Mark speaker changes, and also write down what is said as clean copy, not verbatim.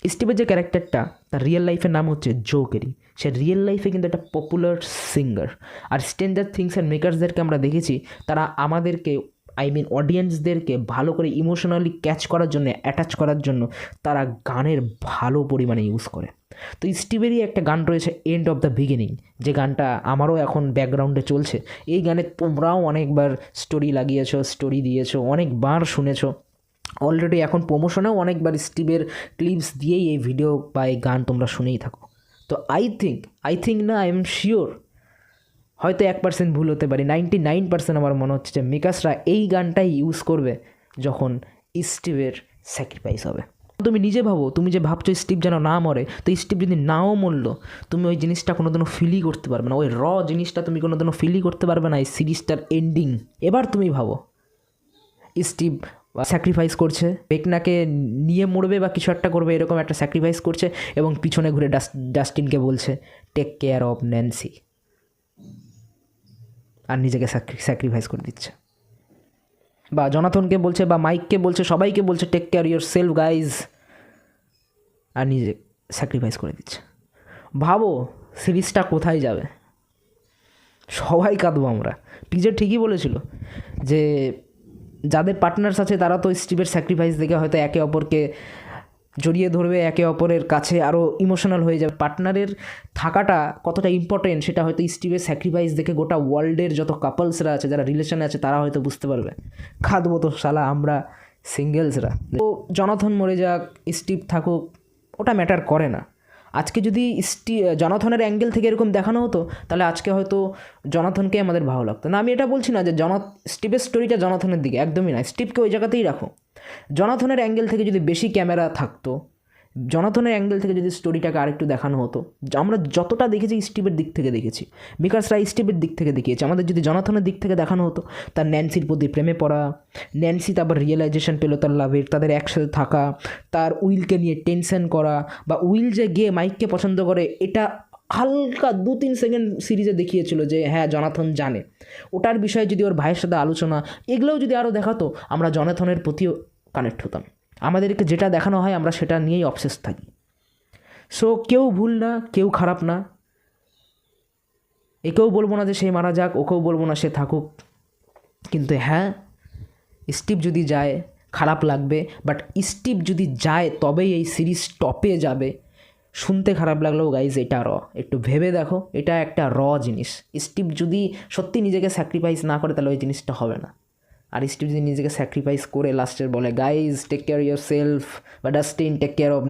Speaker 1: স্টিভের যে ক্যারেক্টারটা, তার রিয়েল লাইফের নাম হচ্ছে জো কেরি। সে রিয়েল লাইফে কিন্তু একটা পপুলার সিঙ্গার। আর স্ট্রেঞ্জার থিংসের মেকার্সদেরকে আমরা দেখেছি, তারা আমাদেরকে অডিয়েন্সদেরকে ভালো করে ইমোশনালি ক্যাচ করার জন্য, অ্যাটাচ করার জন্য তারা গানের ভালো পরিমাণে ইউজ করে। তো স্টিভেরই একটা গান রয়েছে, এন্ড অফ দ্য বিগিনিং, যে গানটা আমারও এখন ব্যাকগ্রাউন্ডে চলছে। এই গানে তোমরাও অনেকবার স্টোরি লাগিয়েছো, স্টোরি দিয়েছো, অনেকবার শুনেছো। অলরেডি এখন প্রমোশনেও অনেকবার স্টিভের ক্লিপস দিয়েই এই ভিডিও বা এই গান তোমরা শুনেই থাকো। তো আই থিঙ্ক না, আই এম শিওর, হয়তো 1% ভুল হতে পারি, 99% আমার মনে হচ্ছে যে মেকার্সরা এই গানটাই ইউজ করবে যখন স্টিভের স্যাক্রিফাইস হবে। তুমি নিজে ভাবো, তুমি যে ভাবছো স্টিভ যেন না মরে, তো স্টিভ যদি নাও মরলো, তুমি ওই জিনিসটা কোনোদিনও ফিলই করতে পারবে না, ওই জিনিসটা তুমি কোনোদিনও ফিলই করতে পারবে না এই সিরিজটার এন্ডিং। এবার তুমি ভাবো, স্টিভ স্যাক্রিফাইস করছে, বেকনাকে নিয়ে মরবে বা কিছু একটা করবে, এরকম একটা স্যাক্রিফাইস করছে, এবং পিছনে ঘুরে ডাস্টিনকে বলছে টেক কেয়ার অফ ন্যান্সি, আর নিজেকে স্যাক্রিফাইস করে দিচ্ছে। বা জনাথনকে বলছে, বা মাইককে বলছে, সবাইকে বলছে take care yourself guys, আর নিজে স্যাক্রিফাইস করে দিচ্ছে। ভাবো সিরিজটা কোথায় যাবে। সবাই কাঁদবো আমরা। পিজে ঠিকই বলেছিল যে যাদের পার্টনার্স আছে তারা তো স্টিভের স্যাক্রিফাইস দেখে হয়তো একে অপরকে জড়িয়ে ধরবে, একে অপরের কাছে আরও ইমোশনাল হয়ে যাবে। পার্টনারের থাকাটা কতটা ইম্পর্টেন্ট সেটা হয়তো স্টিভের স্যাক্রিফাইস দেখে গোটা ওয়ার্ল্ডের যত কাপলসরা আছে, যারা রিলেশনে আছে, তারা হয়তো বুঝতে পারবে। খাদবো তো শালা আমরা সিঙ্গেলসরা। তো জনাথন মরে যাক, স্টিভ থাকুক, ওটা ম্যাটার করে না। আজকে যদি জনাথনের অ্যাঙ্গেল থেকে এরকম দেখানো হতো, তাহলে আজকে হয়তো জনাথনকে আমাদের ভালো লাগতো না। আমি এটা বলছি না যে স্টিভের স্টোরিটা জনাথনের দিকে, একদমই না। স্টিভকে ওই জায়গাতেই রাখো। জনাথনের অ্যাঙ্গেল থেকে যদি বেশি ক্যামেরা থাকতো, জনাথনের অ্যাঙ্গেল থেকে যদি স্টোরিটাকে আরেকটু দেখানো হতো, আমরা যতটা দেখেছি স্টিভের দিক থেকে দেখেছি, বিকাশরা স্টিভের দিক থেকে দেখিয়েছে। আমাদের যদি জনাথনের দিক থেকে দেখানো হতো, তার ন্যান্সির প্রতি প্রেমে পড়া, ন্যান্সি তারপর রিয়েলাইজেশন পেলো তার লাভের, তাদের একসাথে থাকা, তার উইলকে নিয়ে টেনশন করা, বা উইল যে গিয়ে মাইককে পছন্দ করে, এটা হালকা 2-3 সেকেন্ড সিরিজে দেখিয়েছিল যে হ্যাঁ জনাথন জানে। ওটার বিষয়ে যদি ওর ভাইয়ের সাথে আলোচনা, এগুলোও যদি আরও দেখাতো, আমরা জনাথনের প্রতিও কানেক্ট হতাম। আমাদেরকে যেটা দেখানো হয় আমরা সেটা নিয়েই অবসেস থাকি। সো কেউ ভুল না, কেউ খারাপ না। একেও বলবো না যে সে মারা যাক, ওকেও বলবো না সে থাকুক। কিন্তু হ্যাঁ, স্টিভ যদি যায় খারাপ লাগবে, বাট স্টিভ যদি যায় তবেই এই সিরিজ টপে যাবে। শুনতে খারাপ লাগলেও গাইজ এটা একটু ভেবে দেখো, এটা একটা জিনিস। স্টিভ যদি সত্যি নিজেকে স্যাক্রিফাইস না করে, তাহলে ওই জিনিসটা হবে না। আর স্টিভ যদি নিজেকে স্যাক্রিফাইস করে লাস্টের বলে guys take care yourself, বা ডাস্টিন টেক কেয়ার অফ